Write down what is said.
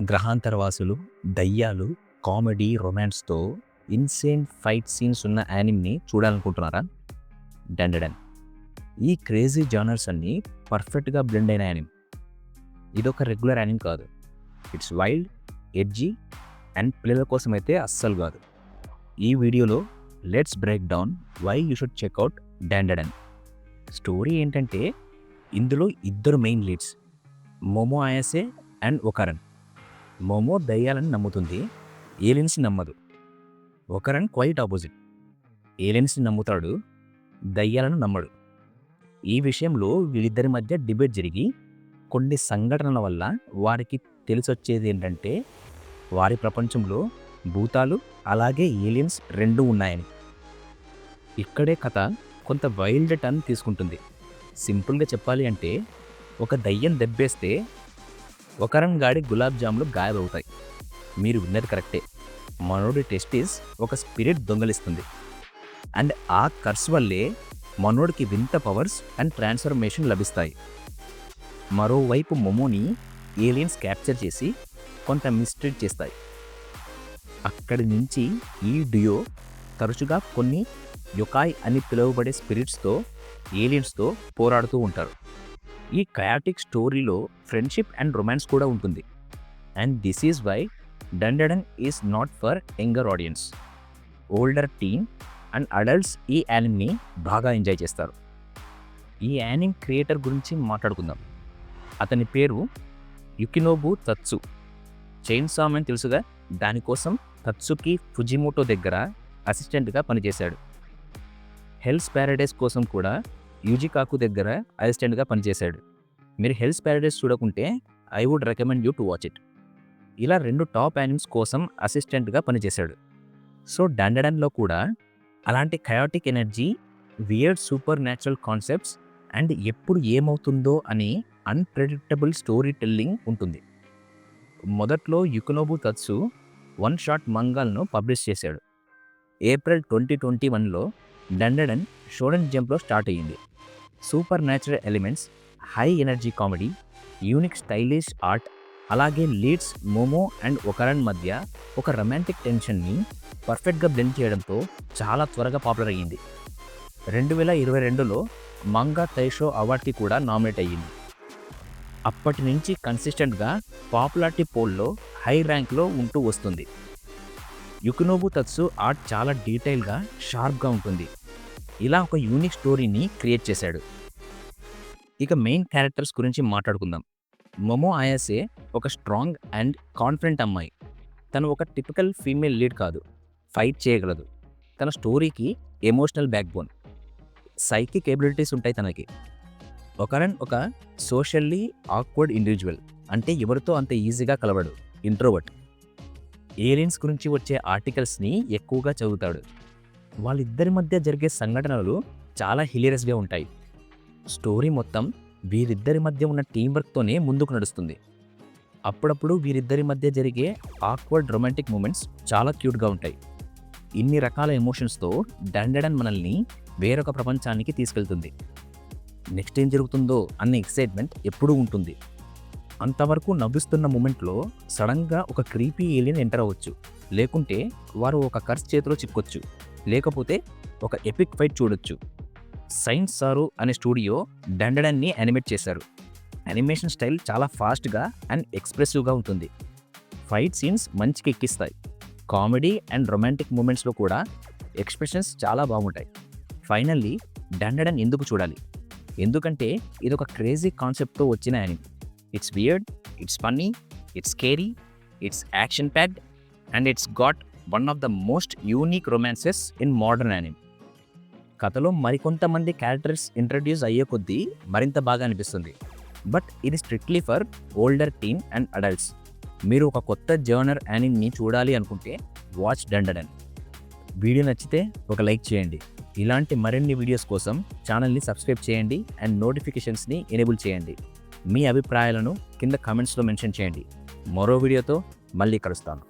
గ్రహాంతరవాసులు, దయ్యాలు, comedy, రొమాన్స్‌తో insane fight scenes ఉన్న యానిమ్‌ని చూడాలనుకుంటున్నారా? డండడన్. ఈ క్రేజీ జానర్స్ అన్నీ పర్ఫెక్ట్‌గా బ్లెండ్ అయిన యానిమ్. ఇదొక రెగ్యులర్ యానిమ్ కాదు. ఇట్స్ వైల్డ్, ఎడ్జీ అండ్ పిల్లల కోసమైతే అస్సలు కాదు. ఈ వీడియోలో let's break down why you should check out Dandadan. Story ఏంటంటే, ఇందులో ఇద్దరు main leads, Momo Ayase and Okarun. Momo దయ్యాలని నమ్ముతుంది, ఏలియన్స్ని నమ్మదు. ఒకరన్ క్వైట్ ఆపోజిట్, ఏలియన్స్ని నమ్ముతాడు, దయ్యాలను నమ్మడు. ఈ విషయంలో వీళ్ళిద్దరి మధ్య డిబేట్ జరిగి కొన్ని సంఘటనల వల్ల వారికి తెలిసొచ్చేది ఏంటంటే, వారి ప్రపంచంలో భూతాలు అలాగే ఏలియన్స్ రెండూ ఉన్నాయని. ఇక్కడే కథ కొంత వైల్డ్ టర్న్ తీసుకుంటుంది. సింపుల్గా చెప్పాలి అంటే, ఒక దయ్యం దెబ్బేస్తే ఒకరన్ గాడి గులాబ్ జాములు గాయబవుతాయి. మీరు విన్నది కరెక్టే. మనోడి టెస్టిస్ ఒక స్పిరిట్ దొంగలిస్తుంది. అండ్ ఆ కర్స్ వల్లే మనోడికి వింత పవర్స్ అండ్ ట్రాన్స్ఫర్మేషన్ లభిస్తాయి. మరోవైపు మొమోని ఏలియన్స్ క్యాప్చర్ చేసి కొంత మిస్ట్రీట్ చేస్తాయి. అక్కడి నుంచి ఈ డ్యూయో తరచుగా కొన్ని యొకాయ్ అని పిలువబడే స్పిరిట్స్తో, ఏలియన్స్తో పోరాడుతూ ఉంటారు. ఈ కయాటిక్ స్టోరీలో ఫ్రెండ్షిప్ అండ్ రొమాన్స్ కూడా ఉంటుంది. And this is why Dandadan is not for younger audience. Older teen and adults ఈ యానిమ్ని బాగా ఎంజాయ్ చేస్తారు. ఈ యానిమ్ క్రియేటర్ గురించి మాట్లాడుకుందాం. అతని పేరు యుకినోబు తత్సు. చైన్సా మ్యాన్ తెలుసుగా, దానికోసం తత్సుకి ఫుజిమోటో దగ్గర అసిస్టెంట్గా పనిచేశాడు. హెల్స్ ప్యారడైస్ కోసం కూడా యూజికాకు దగ్గర అసిస్టెంట్గా పనిచేశాడు. మీరు హెల్స్ ప్యారడైస్ చూడకుంటే I would recommend you to watch it. ఇలా 2 టాప్ యానిమ్స్ కోసం అసిస్టెంట్గా పనిచేశాడు. సో డండడన్లో కూడా అలాంటి chaotic energy, weird super natural concepts and ఎప్పుడు ఏమవుతుందో అని అన్ప్రెడిక్టబుల్ స్టోరీ టెల్లింగ్ ఉంటుంది. మొదట్లో యుకినోబు తత్సు 1 షాట్ మంగాల్ను పబ్లిష్ చేశాడు. ఏప్రిల్ 2021లో డండడన్ షోడన్ జంప్లో స్టార్ట్ అయ్యింది. Super natural elements, high energy comedy, unique stylish art, అలాగే లీడ్స్ మోమో అండ్ ఒకరన్ మధ్య ఒక రొమాంటిక్ టెన్షన్ని పర్ఫెక్ట్గా బ్లెండ్ చేయడంతో చాలా త్వరగా పాపులర్ అయ్యింది. 2022లో మంగా తైషో అవార్డ్కి కూడా నామినేట్ అయ్యింది. అప్పటి నుంచి కన్సిస్టెంట్గా పాపులారిటీ పోల్లో హై ర్యాంక్లో ఉంటూ వస్తుంది. యుకినోబు తత్సు ఆర్ట్ చాలా డీటెయిల్గా, షార్ప్గా ఉంటుంది. ఇలా ఒక యూనిక్ స్టోరీని క్రియేట్ చేశాడు. ఇక మెయిన్ క్యారెక్టర్స్ గురించి మాట్లాడుకుందాం. మోమో అయాసే ఒక స్ట్రాంగ్ అండ్ కాన్ఫిడెంట్ అమ్మాయి. తను ఒక టిపికల్ ఫీమేల్ లీడ్ కాదు, ఫైట్ చేయగలదు. తన స్టోరీకి ఎమోషనల్ బ్యాక్బోన్, సైకిక్ ఎబిలిటీస్ ఉంటాయి తనకి. ఒకరన్ ఒక సోషల్లీ ఆక్వర్డ్ ఇండివిజువల్, అంటే ఎవరితో అంత ఈజీగా కలవడు, ఇంట్రోవర్ట్. ఏలియన్స్ గురించి వచ్చే ఆర్టికల్స్ని ఎక్కువగా చదువుతాడు. వాళ్ళిద్దరి మధ్య జరిగే సంఘటనలు చాలా హిలేరియస్గా ఉంటాయి. స్టోరీ మొత్తం వీరిద్దరి మధ్య ఉన్న టీంవర్క్తోనే ముందుకు నడుస్తుంది. అప్పుడప్పుడు వీరిద్దరి మధ్య జరిగే ఆక్వర్డ్ రొమాంటిక్ మూమెంట్స్ చాలా క్యూట్గా ఉంటాయి. ఇన్ని రకాల ఎమోషన్స్తో డండడన్ మనల్ని వేరొక ప్రపంచానికి తీసుకెళ్తుంది. నెక్స్ట్ ఏం జరుగుతుందో అన్న ఎక్సైట్మెంట్ ఎప్పుడూ ఉంటుంది. అంతవరకు నవ్విస్తున్న మూమెంట్లో సడన్గా ఒక క్రీపీ ఏలియన్ ఎంటర్ అవ్వచ్చు, లేకుంటే వారు ఒక కర్స్ చేతిలో చిక్కొచ్చు, లేకపోతే ఒక ఎపిక్ ఫైట్ చూడొచ్చు. సైన్స్ సారు అనే స్టూడియో డండడన్ని యానిమేట్ చేశారు. యానిమేషన్ స్టైల్ చాలా ఫాస్ట్గా అండ్ ఎక్స్ప్రెసివ్గా ఉంటుంది. ఫైట్ సీన్స్ మంచిగా ఎక్కిస్తాయి. కామెడీ అండ్ రొమాంటిక్ మూమెంట్స్లో కూడా ఎక్స్ప్రెషన్స్ చాలా బాగుంటాయి. ఫైనల్లీ డండడన్ ఎందుకు చూడాలి? ఎందుకంటే ఇదొక క్రేజీ కాన్సెప్ట్తో వచ్చిన anime. It's weird, it's funny, it's scary, it's action packed and it's got one of the most unique romances in modern anime. కథలో మరికొంతమంది క్యారెక్టర్స్ ఇంట్రడ్యూస్ అయ్యే కొద్దీ మరింత బాగా అనిపిస్తుంది. బట్ ఇది strictly for older teen and adults. మీరు ఒక కొత్త జర్నర్ యానిమ్ని చూడాలి అనుకుంటే వాచ్ డండడన్. వీడియో నచ్చితే ఒక లైక్ చేయండి. ఇలాంటి మరిన్ని వీడియోస్ కోసం ఛానల్ని సబ్స్క్రైబ్ చేయండి అండ్ నోటిఫికేషన్స్ని ఎనేబుల్ చేయండి. మీ అభిప్రాయాలను కింద కామెంట్స్లో మెన్షన్ చేయండి. మరో వీడియోతో మళ్ళీ కలుస్తాను.